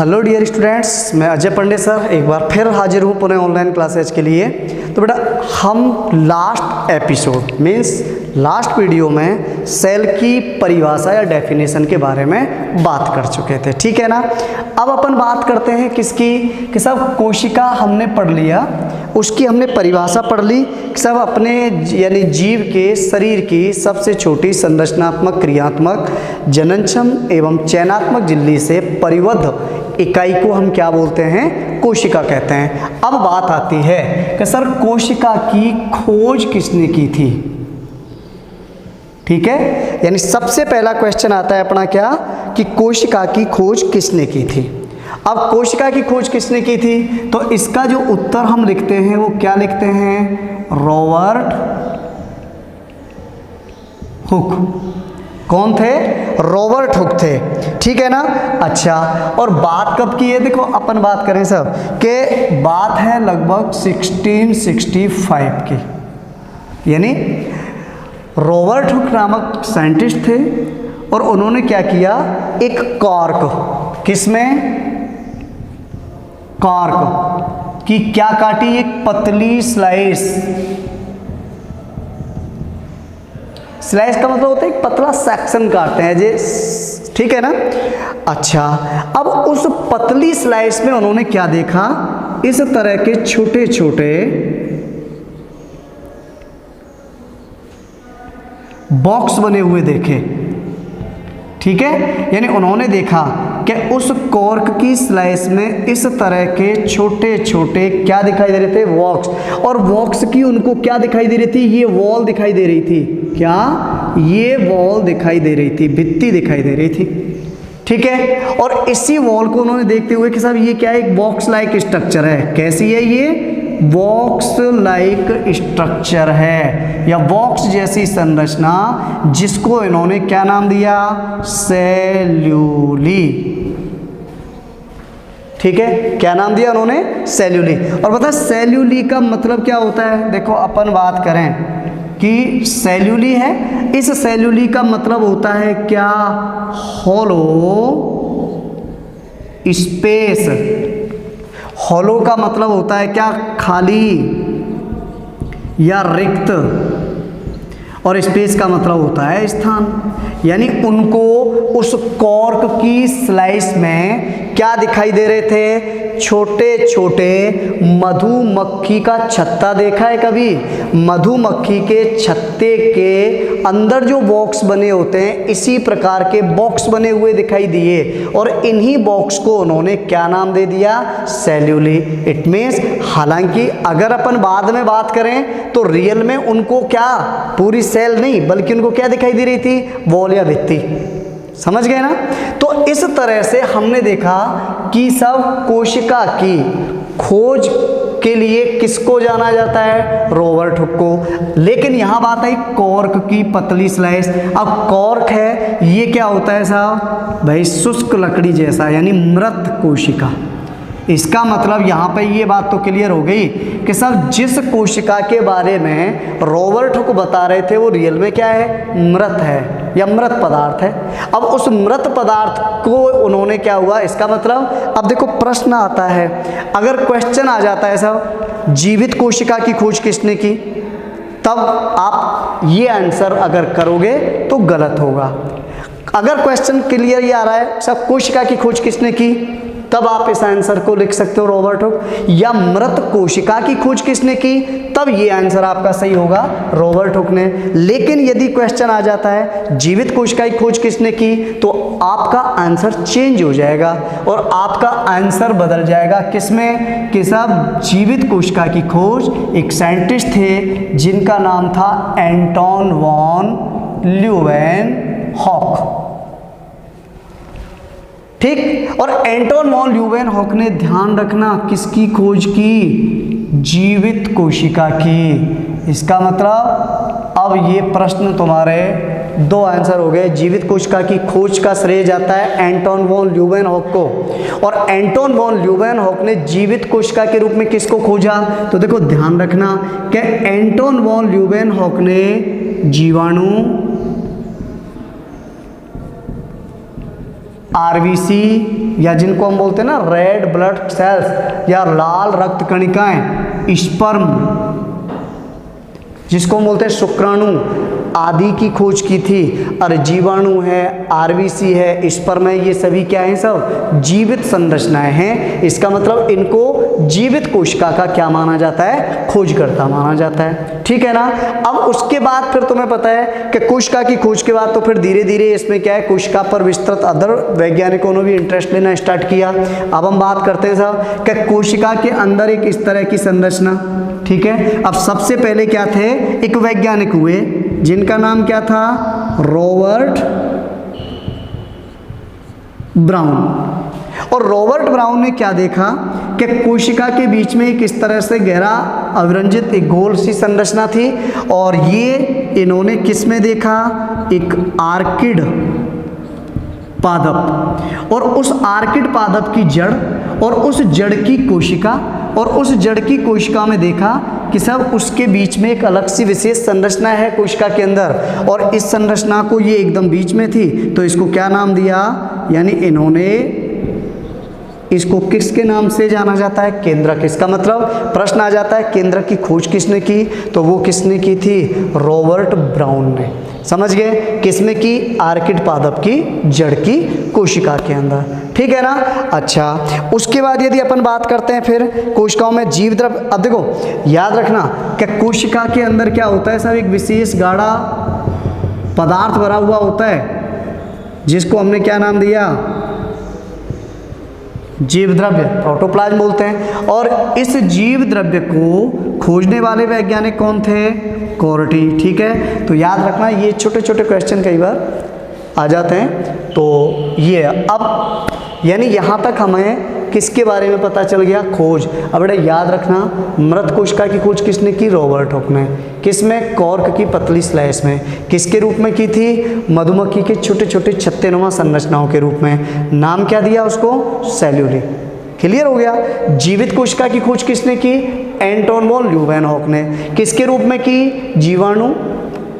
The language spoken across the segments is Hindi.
हेलो डियर स्टूडेंट्स, मैं अजय पांडे सर एक बार फिर हाजिर हूँ पुणे ऑनलाइन क्लासेज के लिए। तो बेटा हम last episode means last video में सेल की परिभाषा या डेफिनेशन के बारे में बात कर चुके थे, ठीक है ना। अब अपन बात करते हैं किसकी कि सब कोशिका हमने पढ़ लिया, उसकी हमने परिभाषा पढ़ ली कि सब अपने यानी जीव के शरीर की सबसे छोटी संरचनात्मक क्रियात्मक जननक्षम एवं चयनात्मक झिल्ली से परिबद्ध इकाई को हम क्या बोलते हैं, कोशिका कहते हैं। अब बात आती है कि सर कोशिका की खोज किसने की थी, ठीक है। यानी सबसे पहला क्वेश्चन आता है अपना क्या कि कोशिका की खोज किसने की थी। अब कोशिका की खोज किसने की थी तो इसका जो उत्तर हम लिखते हैं वो क्या लिखते हैं, रॉबर्ट हुक। कौन थे, रॉबर्ट हुक थे, ठीक है ना। अच्छा, और बात कब की है, देखो अपन बात करें सब के बात है लगभग 1665 की। यानी रॉबर्ट हुक नामक साइंटिस्ट थे और उन्होंने क्या किया, एक कॉर्क, किसमें, कॉर्क की क्या काटी, एक पतली स्लाइस। स्लाइस का मतलब होता है एक पतला सेक्शन काटते हैं जे, ठीक है ना। अच्छा, अब उस पतली स्लाइस में उन्होंने क्या देखा, इस तरह के छोटे छोटे बॉक्स बने हुए देखे, ठीक है। यानी उन्होंने देखा कि उस कॉर्क की स्लाइस में इस तरह के छोटे छोटे क्या दिखाई दे रहे थे, बॉक्स। और बॉक्स की उनको क्या दिखाई दे रही थी, ये वॉल दिखाई दे रही थी, क्या, ये वॉल दिखाई दे रही थी, भित्ति दिखाई दे रही थी, ठीक है। और इसी वॉल को उन्होंने देखते हुए कि साहब ये क्या है, एक बॉक्स लाइक स्ट्रक्चर है। कैसी है ये, बॉक्स लाइक स्ट्रक्चर है या बॉक्स जैसी संरचना, जिसको इन्होंने क्या नाम दिया, सेल्यूली, ठीक है। क्या नाम दिया उन्होंने, सेल्यूली। और बता सेल्यूली का मतलब क्या होता है, देखो अपन बात करें कि सेल्यूली है, इस सेल्यूली का मतलब होता है क्या, हॉलो स्पेस। हॉलो का मतलब होता है क्या, खाली या रिक्त, और स्पेस का मतलब होता है स्थान। यानी उनको उस कॉर्क की स्लाइस में क्या दिखाई दे रहे थे, छोटे छोटे मधुमक्खी का छत्ता। देखा है कभी, मधुमक्खी के छत्ते के अंदर जो बॉक्स बने होते हैं, इसी प्रकार के बॉक्स बने हुए दिखाई दिए और इन्हीं बॉक्स को उन्होंने क्या नाम दे दिया, सेल्यूली। इट मीन्स हालांकि अगर अपन बाद में बात करें तो रियल में उनको क्या, पूरी सेल नहीं बल्कि उनको क्या दिखाई दे रही थी, वॉल या भित्ति। समझ गए ना। तो इस तरह से हमने देखा कि सब कोशिका की खोज के लिए किसको जाना जाता है, रॉबर्ट हुक को। लेकिन यहां बात आई कॉर्क की पतली स्लाइस। अब कॉर्क है, ये क्या होता है साहब, भाई शुष्क लकड़ी जैसा, यानी मृत कोशिका। इसका मतलब यहाँ पे ये बात तो क्लियर हो गई कि सब जिस कोशिका के बारे में रॉबर्ट हुक बता रहे थे वो रियल में क्या है, मृत है या मृत पदार्थ है। अब उस मृत पदार्थ को उन्होंने क्या हुआ, इसका मतलब अब देखो प्रश्न आता है, अगर क्वेश्चन आ जाता है सब जीवित कोशिका की खोज किसने की, तब आप ये आंसर अगर करोगे तो गलत होगा। अगर क्वेश्चन क्लियर ये आ रहा है सब कोशिका की खोज किसने की, तब आप इस आंसर को लिख सकते हो रॉबर्ट हुक। या मृत कोशिका की खोज किसने की, तब ये आंसर आपका सही होगा, रॉबर्ट हुक ने। लेकिन यदि क्वेश्चन आ जाता है जीवित कोशिका की खोज किसने की, तो आपका आंसर चेंज हो जाएगा और आपका आंसर बदल जाएगा किसमें, कि सब जीवित कोशिका की खोज एक साइंटिस्ट थे जिनका नाम था एंटोन वॉन ल्यूवेनहॉक, ठीक। और एंटोन वॉन ल्यूवेनहॉक ने, ध्यान रखना, किसकी खोज की, जीवित कोशिका की। इसका मतलब अब ये प्रश्न तुम्हारे दो आंसर हो गए। जीवित कोशिका की खोज का श्रेय जाता है एंटोन वॉन ल्यूवेनहॉक को, और एंटोन वॉन ल्यूवेनहॉक ने जीवित कोशिका के रूप में किसको खोजा, तो देखो ध्यान रखना कि एंटोन वॉन ल्यूवेनहॉक ने जीवाणु आरबीसी या जिनको हम बोलते हैं ना रेड ब्लड सेल्स या लाल रक्त कणिकाएं, स्पर्म जिसको हम बोलते हैं शुक्राणु आदि की खोज की थी। और जीवाणु है, आरबीसी है, स्पर्म है, ये सभी क्या हैं? सब जीवित संरचनाएं हैं। इसका मतलब इनको जीवित कोशिका का क्या माना जाता है? खोजकर्ता माना जाता है। ठीक है ना। अब उसके बाद फिर तुम्हें पता है कि कोशिका की खोज के बाद तो फिर धीरे धीरे इसमें क्या है, कोशिका पर विस्तृत अदर वैज्ञानिकों ने भी इंटरेस्ट लेना स्टार्ट किया। अब हम बात करते हैं साहब कि कोशिका के अंदर एक इस तरह की संरचना। ठीक है। अब सबसे पहले क्या थे? एक वैज्ञानिक हुए जिनका नाम क्या था? Robert brown. और रॉबर्ट ब्राउन ने क्या देखा कि कोशिका के बीच में एक इस तरह से गहरा अविरंजित एक गोल सी संरचना थी। और ये इन्होंने किस में देखा? एक आर्किड पादप। और उस आर्किड पादप की जड़ और उस जड़ की कोशिका और उस जड़ की कोशिका में देखा कि सब उसके बीच में एक अलग सी विशेष संरचना है कोशिका के अंदर। और इस संरचना को ये एकदम बीच में थी तो इसको क्या नाम दिया? यानी इन्होंने इसको किसके नाम से जाना जाता है? केंद्रक। इसका मतलब प्रश्न आ जाता है केंद्रक की खोज किसने की? तो वो किसने की थी? रॉबर्ट ब्राउन ने। समझ गए? किसमें की? आर्किड पादप की जड़ की कोशिका के अंदर। ठीक है ना। अच्छा, उसके बाद यदि अपन बात करते हैं फिर कोशिकाओं में जीव द्रव्य। अब देखो याद रखना कि कोशिका के अंदर क्या होता है सब? एक विशेष गाढ़ा पदार्थ भरा हुआ होता है जिसको हमने क्या नाम दिया? जीव द्रव्य, प्रोटोप्लाज्म बोलते हैं। और इस जीव द्रव्य को खोजने वाले वैज्ञानिक कौन थे? कोर्टी। ठीक है। तो याद रखना ये छोटे छोटे क्वेश्चन कई बार आ जाते हैं। तो ये अब यानी यहाँ तक हमें किसके बारे में पता चल गया? खोज। अब बेटा याद रखना मृत कोशिका की खोज किसने की? रॉबर्ट हुक ने। किसमें? कॉर्क की पतली स्लैश में। किसके रूप में की थी? मधुमक्खी के छोटे छोटे छत्तेनुमा संरचनाओं के रूप में। नाम क्या दिया उसको? सेल्यूली। क्लियर हो गया। जीवित कोशिका की खोज किसने की? एंटोन वॉन ल्यूवेनहॉक ने। किसके रूप में की? जीवाणु,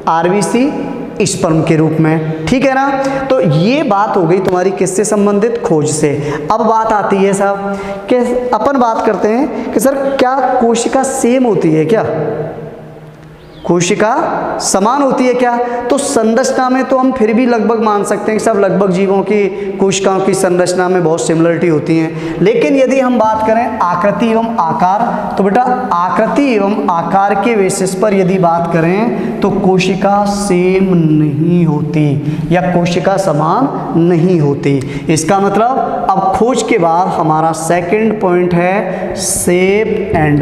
आरबीसी, स्पर्म के रूप में। ठीक है ना। तो ये बात हो गई तुम्हारी किससे संबंधित? खोज से। अब बात आती है साहब कि अपन बात करते हैं कि सर क्या कोशिका सेम होती है क्या? कोशिका समान होती है क्या? तो संरचना में तो हम फिर भी लगभग मान सकते हैं कि सब लगभग जीवों की कोशिकाओं की संरचना में बहुत सिमिलरिटी होती हैं। लेकिन यदि हम बात करें आकृति एवं आकार, तो बेटा आकृति एवं आकार के बेसिस पर यदि बात करें तो कोशिका सेम नहीं होती या कोशिका समान नहीं होती। इसका मतलब अब खोज के बाद हमारा सेकंड पॉइंट है शेप एंड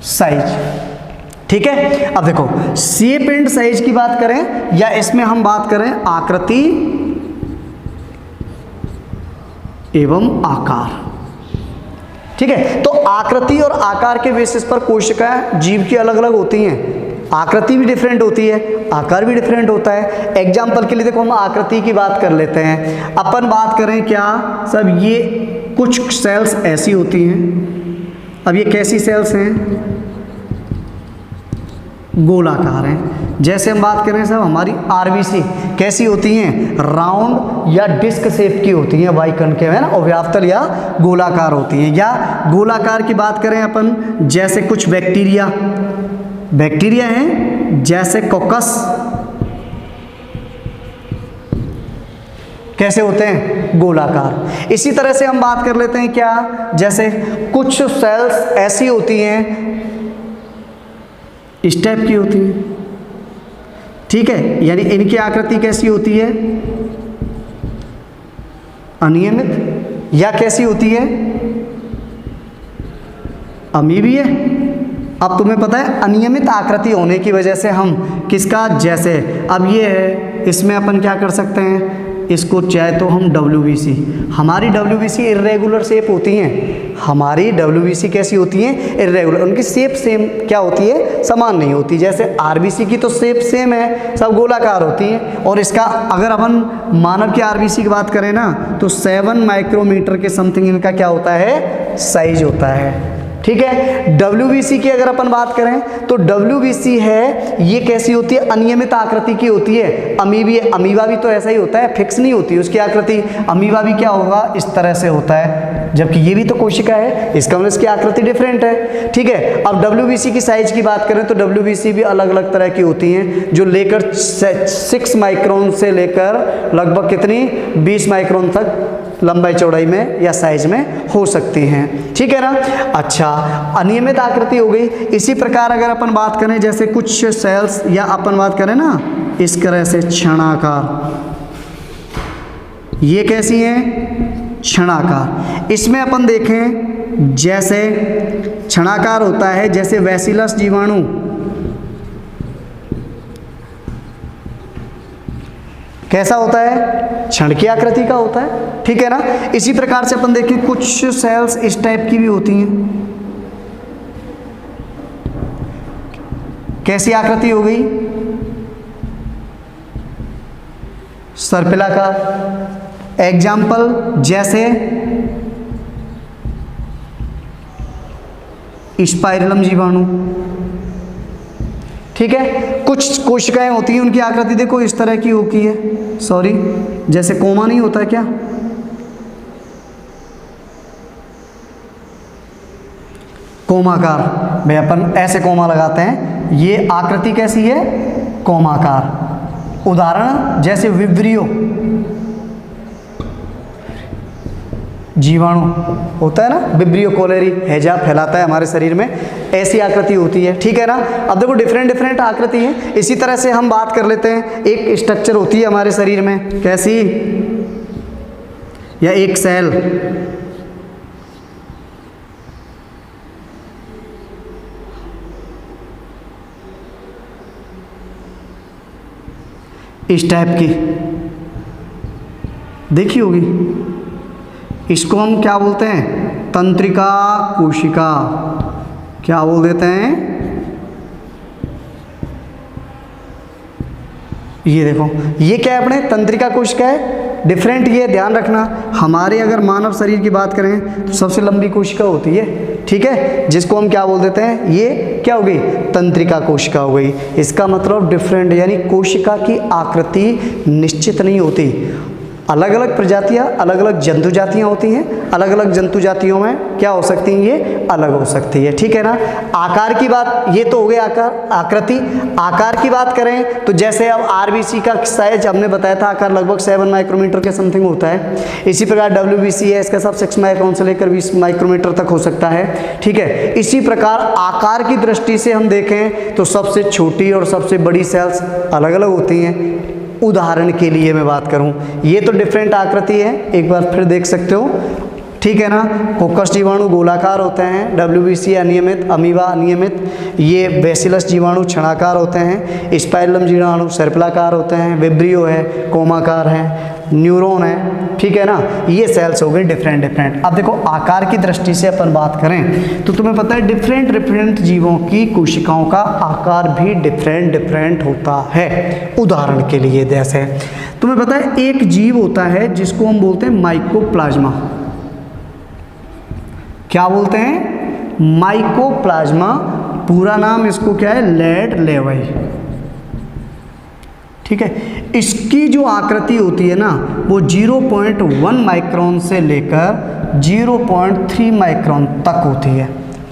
साइज। ठीक है। अब देखो शेप एंड साइज की बात करें या इसमें हम बात करें आकृति एवं आकार। ठीक है। तो आकृति और आकार के बेसिस पर कोशिकाएं जीव की अलग अलग होती हैं। आकृति भी डिफरेंट होती है, आकार भी डिफरेंट होता है। एग्जाम्पल के लिए देखो हम आकृति की बात कर लेते हैं। अपन बात करें क्या सब? ये कुछ सेल्स ऐसी होती हैं। अब ये कैसी सेल्स हैं? गोलाकार हैं। जैसे हम बात करें साहब हमारी आरबीसी कैसी होती हैं? राउंड या डिस्क शेप की होती हैं, बाइकॉन्केव है ना, और व्याप्तल या गोलाकार होती हैं। या गोलाकार की बात करें अपन जैसे कुछ बैक्टीरिया हैं जैसे कोकस कैसे होते हैं? गोलाकार। इसी तरह से हम बात कर लेते हैं क्या? जैसे कुछ सेल्स ऐसी होती हैं इस टाइप की होती है। ठीक है। यानी इनकी आकृति कैसी होती है? अनियमित। या कैसी होती है? अमीबीय। अब तुम्हें पता है अनियमित आकृति होने की वजह से हम किसका जैसे अब ये है इसमें अपन क्या कर सकते हैं? इसको चाहे तो हम WBC, हमारी WBC इर्रेगुलर शेप होती हैं। हमारी WBC कैसी होती हैं? इर्रेगुलर। उनकी शेप सेम क्या होती है? समान नहीं होती। जैसे RBC की तो शेप सेम है, सब गोलाकार होती हैं। और इसका अगर अपन मानव की RBC की बात करें ना तो 7 माइक्रोमीटर के समथिंग इनका क्या होता है? साइज होता है। ठीक है। WBC की अगर अपन बात करें तो WBC है, ये कैसी होती है, अनियमित आकृति की होती है। अमीबा भी तो ऐसा ही होता है, फिक्स नहीं होती उसकी आकृति। अमीबा भी क्या होगा, इस तरह से होता है, जबकि ये भी तो कोशिका है, इसका मतलब इसकी आकृति डिफरेंट है, ठीक है। अब WBC की साइज की बात करें तो WBC भी अलग अलग तरह की होती हैं, जो लेकर 6 माइक्रोन से लेकर लगभग कितनी 20 माइक्रोन तक लंबाई चौड़ाई में या साइज में हो सकती हैं, ठीक है ना। अच्छा, अनियमित आकृति हो गई। इसी प्रकार अगर अपन बात करें जैसे कुछ सेल्स, या अपन बात करें ना इस तरह से छणाकार, ये कैसी हैं, छणाकार। इसमें अपन देखें जैसे छणाकार होता है, जैसे बैसिलस जीवाणु, कैसा होता है, छण की आकृति का होता है, ठीक है ना। इसी प्रकार से अपन देखें कुछ सेल्स इस टाइप की भी होती हैं, कैसी आकृति हो गई, सर्पिलाकार। एग्जाम्पल जैसे स्पाइरलम जीवाणु, ठीक है। कुछ कोशिकाएं होती हैं, उनकी आकृति देखो इस तरह की होती है, सॉरी जैसे कोमा नहीं होता है क्या, कोमाकार, भाई अपन ऐसे कोमा लगाते हैं, ये आकृति कैसी है, कोमाकार। उदाहरण जैसे विब्रियो जीवाणु होता है ना, विब्रियो कोलेरी, हैजा फैलाता है हमारे शरीर में, ऐसी आकृति होती है, ठीक है ना। अब देखो डिफरेंट आकृति है। इसी तरह से हम बात कर लेते हैं, एक स्ट्रक्चर होती है हमारे शरीर में, कैसी, या एक सेल, इस टाइप की देखी होगी, इसको हम क्या बोलते हैं, तंत्रिका कोशिका, क्या बोल देते हैं, ये देखो, ये क्या है अपने तंत्रिका कोशिका है, डिफरेंट, ये ध्यान रखना। हमारे अगर मानव शरीर की बात करें तो सबसे लंबी कोशिका होती है, ठीक है, जिसको हम क्या बोल देते हैं, ये क्या हो गई, तंत्रिका कोशिका हो गई। इसका मतलब डिफरेंट, यानी कोशिका की आकृति निश्चित नहीं होती, अलग अलग प्रजातियां, अलग अलग जंतु जातियां होती हैं, अलग अलग जंतु जातियों में क्या हो सकती हैं, ये अलग हो सकती है, ठीक है ना। आकार की बात, ये तो हो गया आकार, आकृति। आकार की बात करें तो जैसे अब RBC का साइज हमने बताया था, आकार लगभग 7 माइक्रोमीटर के समथिंग होता है। इसी प्रकार WBC है, इसका सब 6 माइक्रोन से लेकर 20 माइक्रोमीटर तक हो सकता है, ठीक है। इसी प्रकार आकार की दृष्टि से हम देखें तो सबसे छोटी और सबसे बड़ी सेल्स अलग अलग होती हैं। उदाहरण के लिए मैं बात करूं, ये तो डिफरेंट आकृति है, एक बार फिर देख सकते हो, ठीक है ना। कोकस जीवाणु गोलाकार होते हैं, WBC अनियमित, अमीबा अनियमित, ये बैसिलस जीवाणु छणाकार होते हैं, स्पाइरलम जीवाणु सर्पिलाकार होते हैं, विब्रियो है कोमाकार है, न्यूरॉन है, ठीक है ना। ये सेल्स हो गए डिफरेंट। अब देखो आकार की दृष्टि से अपन बात करें तो तुम्हें पता है डिफरेंट जीवों की कोशिकाओं का आकार भी डिफरेंट होता है। उदाहरण के लिए जैसे तुम्हें पता है एक जीव होता है जिसको हम बोलते हैं माइकोप्लाज्मा, क्या बोलते हैं, माइकोप्लाज्मा, पूरा नाम इसको क्या है, लेड लेवाई, ठीक है। इसकी जो आकृति होती है ना वो 0.1 माइक्रोन से लेकर 0.3 माइक्रोन तक होती है।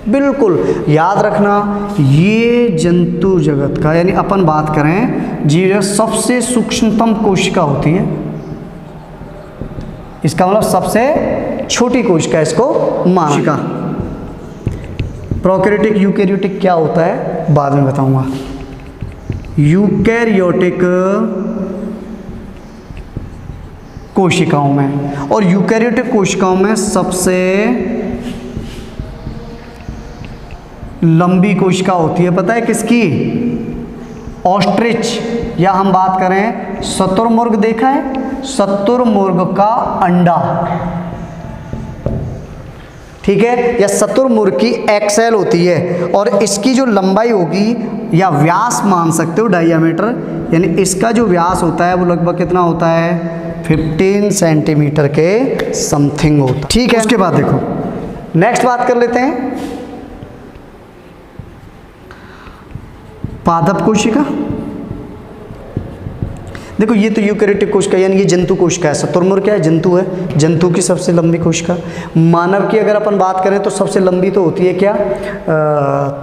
बिल्कुल याद रखना, ये जंतु जगत का, यानी अपन बात करें जीव सबसे सूक्ष्मतम कोशिका होती है, इसका मतलब सबसे छोटी कोशिका इसको माना। प्रोकैरियोटिक यूकैरियोटिक क्या होता है बाद में बताऊंगा। यूकैरियोटिक कोशिकाओं में, और यूकैरियोटिक कोशिकाओं में सबसे लंबी कोशिका होती है, पता है किसकी, ऑस्ट्रिच, या हम बात करें शुतुरमुर्ग, देखा है शुतुरमुर्ग का अंडा, ठीक है, या शुतुरमुर्ग की एक्सेल होती है, और इसकी जो लंबाई होगी या व्यास मान सकते हो डायमीटर, यानी इसका जो व्यास होता है वो लगभग कितना होता है, 15 सेंटीमीटर के समथिंग होता है, ठीक है। उसके बाद देखो नेक्स्ट बात कर लेते हैं पादप कोशिका। देखो ये तो यूकैरियोटिक कोशिका यानी ये जंतु कोशिका है। शुतुरमुर्ग क्या है? जंतु है, जंतु की सबसे लंबी कोशिका। मानव की अगर अपन बात करें तो सबसे लंबी तो होती है क्या?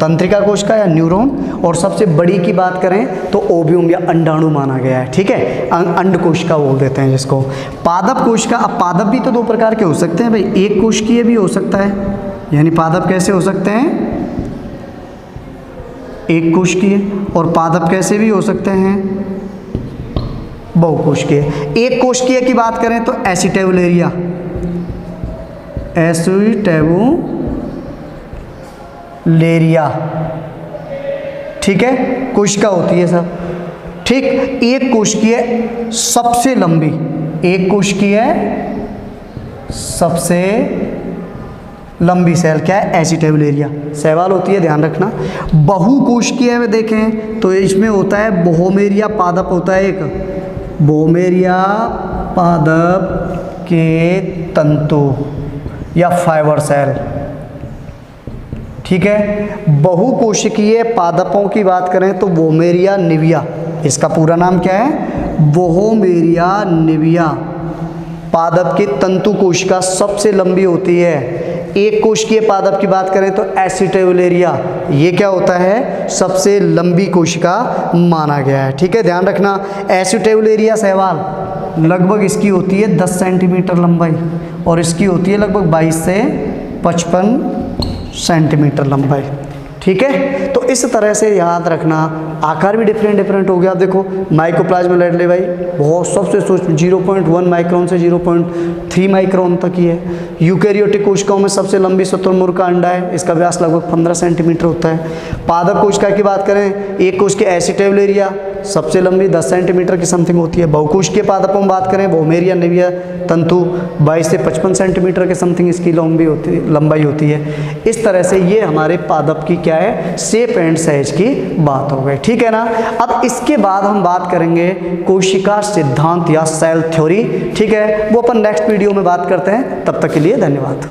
तंत्रिका कोशिका या न्यूरॉन। और सबसे बड़ी की बात करें तो ओव्यूम या अंडाणु माना गया है, ठीक है, अंड कोशिका बोल देते हैं जिसको। पादप कोशिका, अब पादप भी तो दो प्रकार के हो सकते हैं भाई, एक कोशिकीय भी हो सकता है, यानी पादप कैसे हो सकते हैं? एक कोशिकीय। और पादप कैसे भी हो सकते हैं? बहुकोशिकीय। एक कोशिकीय की बात करें तो एसिटेबुलेरिया, एसिटेबुलेरिया, ठीक है, कोशिका होती है सब, ठीक। एक कोशिकीय सबसे लंबी, एक कोशिकीय सबसे लंबी सेल क्या है? एसिटेबुलेरिया शैवाल होती है, ध्यान रखना। बहुकोशिकीय में देखें तो इसमें होता है बोहोमेरिया पादप होता है एक, बोमेरिया पादप के तंतु या फाइबर सेल, ठीक है। बहुकोशिकीय पादपों की बात करें तो बोमेरिया निविया, इसका पूरा नाम क्या है? बोहोमेरिया निविया। पादप की तंतु कोशिका सबसे लंबी होती है। एक कोशिकीय पादप की बात करें तो एसिटेबुलेरिया, ये क्या होता है? सबसे लंबी कोशिका माना गया है, ठीक है, ध्यान रखना। एसिटेबुलेरिया शैवाल लगभग इसकी होती है 10 सेंटीमीटर लंबाई और इसकी होती है लगभग 22 से 55 सेंटीमीटर लंबाई, ठीक है। तो इस तरह से याद रखना, आकार भी डिफरेंट हो गया। आप देखो माइकोप्लाज्मा लैडले भाई बहुत सबसे सूक्ष्म 0.1 माइक्रोन से 0.3 माइक्रोन तक ही है। यूकैरियोटिक कोशिकाओं में सबसे लंबी शुतुरमुर्ग का अंडा है, इसका व्यास लगभग 15 सेंटीमीटर होता है। पादप कोशिका की बात करें, एक कोशिकीय एसिटेबुलेरिया सबसे लंबी 10 सेंटीमीटर की समथिंग होती है। बहुकोशिकीय पादपों में बात करें बोमेरिया निविया तंतु 22 से 55 सेंटीमीटर के समथिंग इसकी लंबाई होती है। इस तरह से ये हमारे पादप की क्या है? शेप एंड साइज की बात हो गई, ठीक है ना। अब इसके बाद हम बात करेंगे कोशिका सिद्धांत या सेल थ्योरी, ठीक है, वो अपन नेक्स्ट वीडियो में बात करते हैं। तब तक के लिए धन्यवाद।